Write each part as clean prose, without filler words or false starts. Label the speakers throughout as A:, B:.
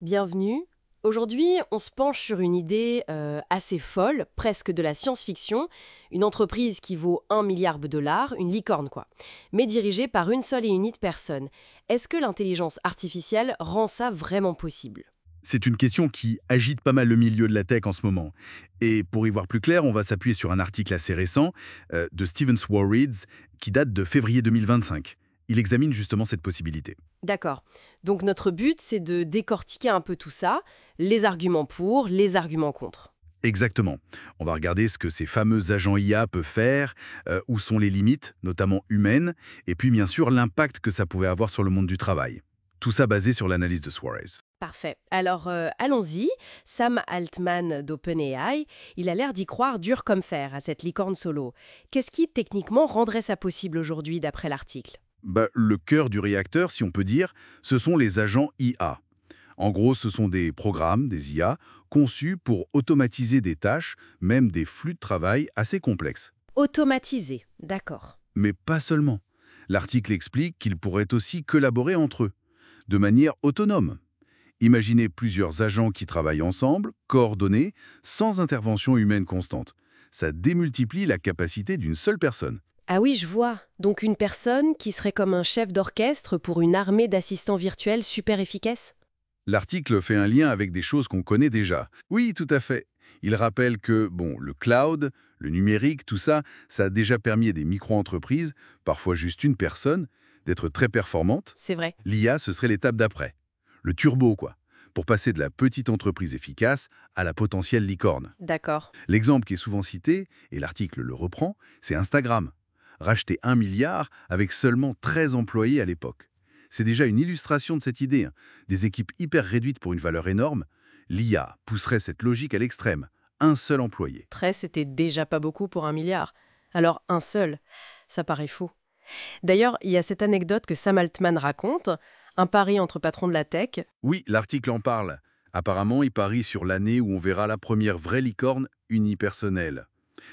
A: Bienvenue. Aujourd'hui, on se penche sur une idée assez folle, presque de la science-fiction, une entreprise qui vaut 1 milliard de dollars, une licorne quoi, mais dirigée par une seule et unique personne. Est-ce que l'intelligence artificielle rend ça vraiment possible?
B: C'est une question qui agite pas mal le milieu de la tech en ce moment. Et pour y voir plus clair, on va s'appuyer sur un article assez récent de Steven Swarreeds qui date de février 2025. Il examine justement cette possibilité.
A: D'accord. Donc notre but, c'est de décortiquer un peu tout ça, les arguments pour, les arguments contre.
B: Exactement. On va regarder ce que ces fameux agents IA peuvent faire, où sont les limites, notamment humaines, et puis bien sûr l'impact que ça pouvait avoir sur le monde du travail. Tout ça basé sur l'analyse de Suarez.
A: Parfait. Alors, allons-y. Sam Altman d'OpenAI, il a l'air d'y croire dur comme fer à cette licorne solo. Qu'est-ce qui, techniquement, rendrait ça possible aujourd'hui, d'après l'article?
B: Le cœur du réacteur, si on peut dire, ce sont les agents IA. En gros, ce sont des programmes, des IA, conçus pour automatiser des tâches, même des flux de travail assez complexes.
A: Automatisé. D'accord.
B: Mais pas seulement. L'article explique qu'ils pourraient aussi collaborer entre eux, de manière autonome. Imaginez plusieurs agents qui travaillent ensemble, coordonnés, sans intervention humaine constante. Ça démultiplie la capacité d'une seule personne.
A: Ah oui, je vois. Donc une personne qui serait comme un chef d'orchestre pour une armée d'assistants virtuels super efficaces?
B: L'article fait un lien avec des choses qu'on connaît déjà. Oui, tout à fait. Il rappelle que, le cloud, le numérique, tout ça, ça a déjà permis à des micro-entreprises, parfois juste une personne, d'être très performantes.
A: C'est vrai.
B: L'IA, ce serait l'étape d'après. Le turbo, quoi. Pour passer de la petite entreprise efficace à la potentielle licorne.
A: D'accord.
B: L'exemple qui est souvent cité, et l'article le reprend, c'est Instagram. Racheter 1 milliard avec seulement 13 employés à l'époque. C'est déjà une illustration de cette idée, hein. Des équipes hyper réduites pour une valeur énorme. L'IA pousserait cette logique à l'extrême. Un seul employé.
A: 13, c'était déjà pas beaucoup pour 1 milliard. Alors un seul, ça paraît faux. D'ailleurs, il y a cette anecdote que Sam Altman raconte, un pari entre patrons de la tech.
B: Oui, l'article en parle. Apparemment, il parie sur l'année où on verra la première vraie licorne unipersonnelle.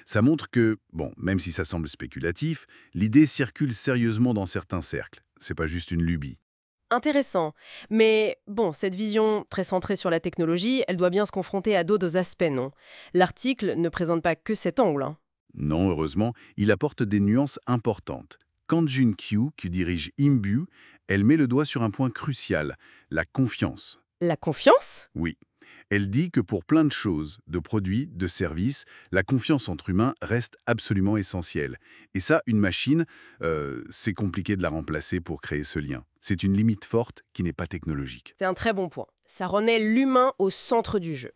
B: Ça montre que, même si ça semble spéculatif, l'idée circule sérieusement dans certains cercles. C'est pas juste une lubie.
A: Intéressant. Mais bon, cette vision très centrée sur la technologie, elle doit bien se confronter à d'autres aspects, non? L'article ne présente pas que cet angle, hein.
B: Non, heureusement, il apporte des nuances importantes. Kanjun Kyu, qui dirige Imbu, elle met le doigt sur un point crucial, la confiance.
A: La confiance?
B: Oui. Elle dit que pour plein de choses, de produits, de services, la confiance entre humains reste absolument essentielle. Et ça, une machine, c'est compliqué de la remplacer pour créer ce lien. C'est une limite forte qui n'est pas technologique.
A: C'est un très bon point. Ça remet l'humain au centre du jeu.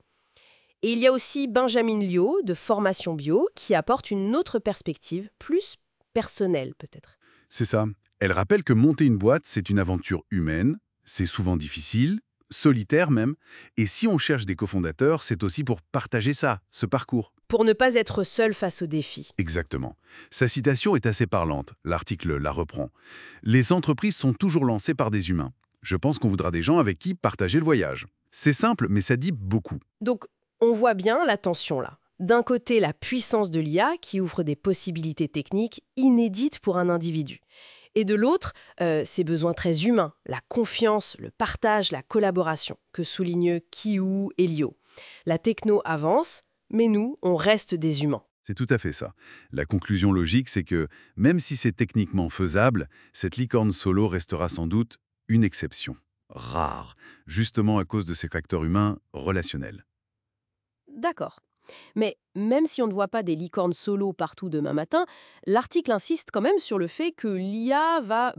A: Et il y a aussi Benjamin Liu, de Formation Bio, qui apporte une autre perspective, plus personnelle peut-être.
B: C'est ça. Elle rappelle que monter une boîte, c'est une aventure humaine, c'est souvent difficile, solitaire même, et si on cherche des cofondateurs, c'est aussi pour partager ça, ce parcours.
A: Pour ne pas être seul face aux défis.
B: Exactement. Sa citation est assez parlante, l'article la reprend. Les entreprises sont toujours lancées par des humains. Je pense qu'on voudra des gens avec qui partager le voyage. C'est simple, mais ça dit beaucoup.
A: Donc, on voit bien la tension là. D'un côté, la puissance de l'IA qui ouvre des possibilités techniques inédites pour un individu. Et de l'autre, ses besoins très humains, la confiance, le partage, la collaboration, que soulignent Kiu et Liu. La techno avance, mais nous, on reste des humains.
B: C'est tout à fait ça. La conclusion logique, c'est que même si c'est techniquement faisable, cette licorne solo restera sans doute une exception. Rare, justement à cause de ces facteurs humains relationnels.
A: D'accord. Mais même si on ne voit pas des licornes solo partout demain matin, l'article insiste quand même sur le fait que l'IA va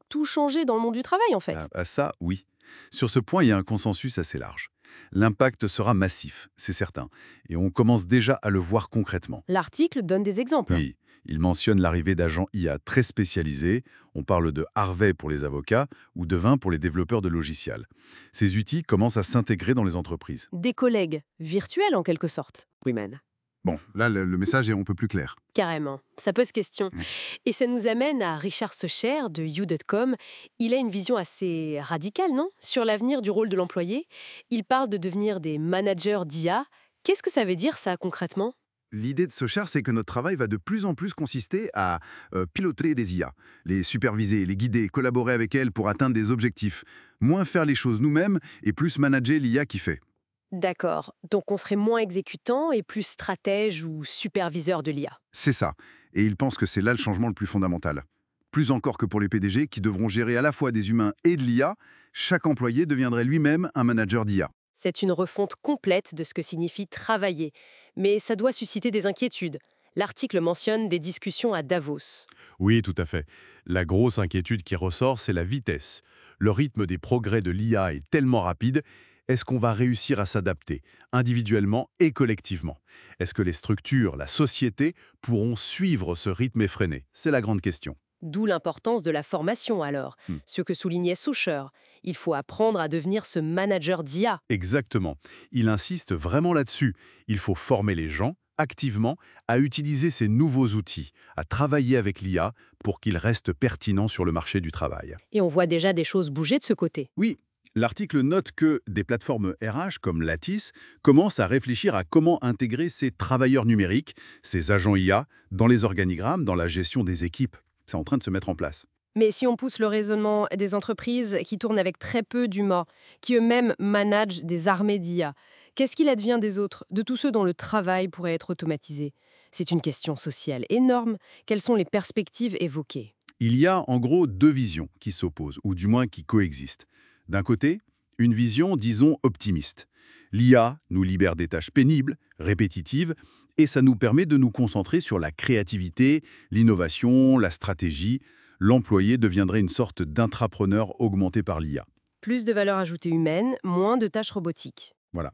A: tout changer dans le monde du travail en fait.
B: À ça, oui. Sur ce point, il y a un consensus assez large. L'impact sera massif, c'est certain, et on commence déjà à le voir concrètement.
A: L'article donne des exemples.
B: Oui, il mentionne l'arrivée d'agents IA très spécialisés, on parle de Harvey pour les avocats ou Devin pour les développeurs de logiciels. Ces outils commencent à s'intégrer dans les entreprises.
A: Des collègues virtuels en quelque sorte. Women.
B: Bon, là, le message est un peu plus clair.
A: Carrément, ça pose question.
B: Mm.
A: Et ça nous amène à Richard Socher de You.com. Il a une vision assez radicale, non? Sur l'avenir du rôle de l'employé. Il parle de devenir des managers d'IA. Qu'est-ce que ça veut dire ça concrètement?
B: L'idée de Sochar, c'est que notre travail va de plus en plus consister à piloter des IA, les superviser, les guider, collaborer avec elles pour atteindre des objectifs. Moins faire les choses nous-mêmes et plus manager l'IA qui fait.
A: D'accord. Donc on serait moins exécutant et plus stratège ou superviseur de l'IA.
B: C'est ça. Et il pense que c'est là le changement le plus fondamental. Plus encore que pour les PDG qui devront gérer à la fois des humains et de l'IA, chaque employé deviendrait lui-même un manager d'IA.
A: C'est une refonte complète de ce que signifie travailler. Mais ça doit susciter des inquiétudes. L'article mentionne des discussions à Davos.
C: Oui, tout à fait. La grosse inquiétude qui ressort, c'est la vitesse. Le rythme des progrès de l'IA est tellement rapide. Est-ce qu'on va réussir à s'adapter, individuellement et collectivement? Est-ce que les structures, la société, pourront suivre ce rythme effréné? C'est la grande question.
A: D'où l'importance de la formation alors.
B: Hmm.
A: Ce que soulignait Soucher. Il faut apprendre à devenir ce manager d'IA.
C: Exactement. Il insiste vraiment là-dessus. Il faut former les gens, activement, à utiliser ces nouveaux outils, à travailler avec l'IA pour qu'ils restent pertinents sur le marché du travail.
A: Et on voit déjà des choses bouger de ce côté.
B: Oui, l'article note que des plateformes RH comme Lattice commencent à réfléchir à comment intégrer ces travailleurs numériques, ces agents IA, dans les organigrammes, dans la gestion des équipes. C'est en train de se mettre en place.
A: Mais si on pousse le raisonnement des entreprises qui tournent avec très peu d'humains, qui eux-mêmes managent des armées d'IA, qu'est-ce qu'il advient des autres, de tous ceux dont le travail pourrait être automatisé? C'est une question sociale énorme. Quelles sont les perspectives évoquées?
B: Il y a en gros deux visions qui s'opposent, ou du moins qui coexistent. D'un côté, une vision, disons, optimiste. L'IA nous libère des tâches pénibles, répétitives, et ça nous permet de nous concentrer sur la créativité, l'innovation, la stratégie. L'employé deviendrait une sorte d'intrapreneur augmenté par l'IA.
A: Plus de valeur ajoutée humaine, moins de tâches robotiques.
B: Voilà.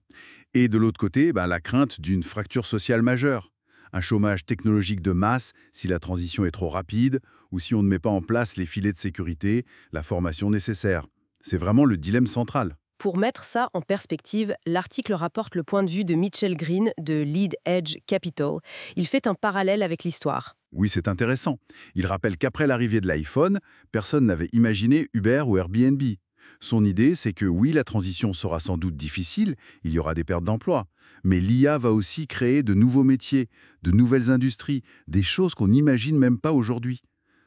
B: Et de l'autre côté, la crainte d'une fracture sociale majeure. Un chômage technologique de masse si la transition est trop rapide ou si on ne met pas en place les filets de sécurité, la formation nécessaire. C'est vraiment le dilemme central.
A: Pour mettre ça en perspective, l'article rapporte le point de vue de Mitchell Green de Lead Edge Capital. Il fait un parallèle avec l'histoire.
B: Oui, c'est intéressant. Il rappelle qu'après l'arrivée de l'iPhone, personne n'avait imaginé Uber ou Airbnb. Son idée, c'est que oui, la transition sera sans doute difficile, il y aura des pertes d'emplois, mais l'IA va aussi créer de nouveaux métiers, de nouvelles industries, des choses qu'on n'imagine même pas aujourd'hui.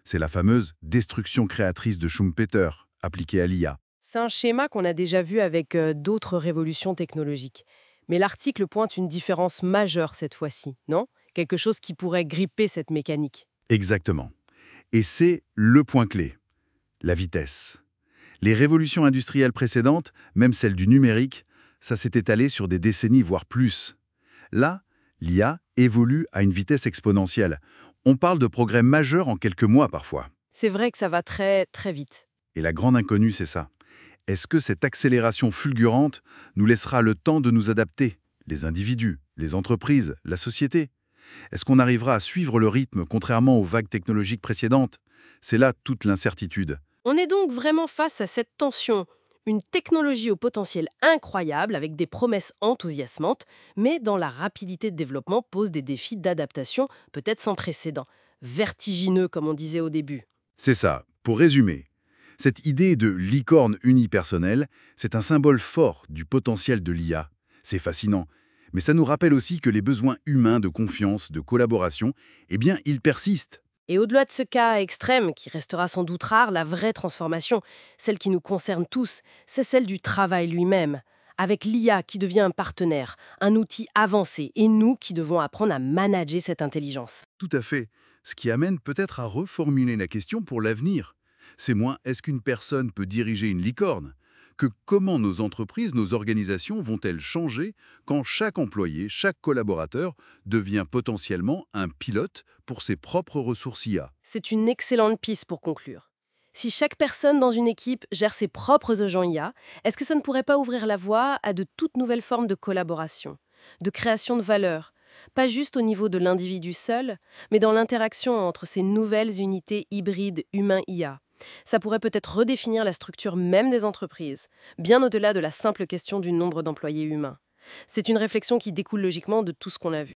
B: C'est la fameuse destruction créatrice de Schumpeter, appliquée à l'IA.
A: C'est un schéma qu'on a déjà vu avec d'autres révolutions technologiques. Mais l'article pointe une différence majeure cette fois-ci, non? Quelque chose qui pourrait gripper cette mécanique.
B: Exactement. Et c'est le point clé, la vitesse. Les révolutions industrielles précédentes, même celles du numérique, ça s'est étalé sur des décennies, voire plus. Là, l'IA évolue à une vitesse exponentielle. On parle de progrès majeurs en quelques mois parfois.
A: C'est vrai que ça va très, très vite.
B: Et la grande inconnue, c'est ça. Est-ce que cette accélération fulgurante nous laissera le temps de nous adapter, les individus, les entreprises, la société? Est-ce qu'on arrivera à suivre le rythme contrairement aux vagues technologiques précédentes? C'est là toute l'incertitude.
A: On est donc vraiment face à cette tension. Une technologie au potentiel incroyable avec des promesses enthousiasmantes, mais dans la rapidité de développement pose des défis d'adaptation peut-être sans précédent. Vertigineux comme on disait au début.
B: C'est ça. Pour résumer, cette idée de licorne unipersonnelle, c'est un symbole fort du potentiel de l'IA. C'est fascinant. Mais ça nous rappelle aussi que les besoins humains de confiance, de collaboration, ils persistent.
A: Et au-delà de ce cas extrême, qui restera sans doute rare, la vraie transformation, celle qui nous concerne tous, c'est celle du travail lui-même. Avec l'IA qui devient un partenaire, un outil avancé, et nous qui devons apprendre à manager cette intelligence.
B: Tout à fait. Ce qui amène peut-être à reformuler la question pour l'avenir. C'est moins est-ce qu'une personne peut diriger une licorne que comment nos entreprises, nos organisations vont-elles changer quand chaque employé, chaque collaborateur devient potentiellement un pilote pour ses propres ressources IA.
A: C'est une excellente piste pour conclure. Si chaque personne dans une équipe gère ses propres agents IA, est-ce que ça ne pourrait pas ouvrir la voie à de toutes nouvelles formes de collaboration, de création de valeur, pas juste au niveau de l'individu seul, mais dans l'interaction entre ces nouvelles unités hybrides humain-IA? Ça pourrait peut-être redéfinir la structure même des entreprises, bien au-delà de la simple question du nombre d'employés humains. C'est une réflexion qui découle logiquement de tout ce qu'on a vu.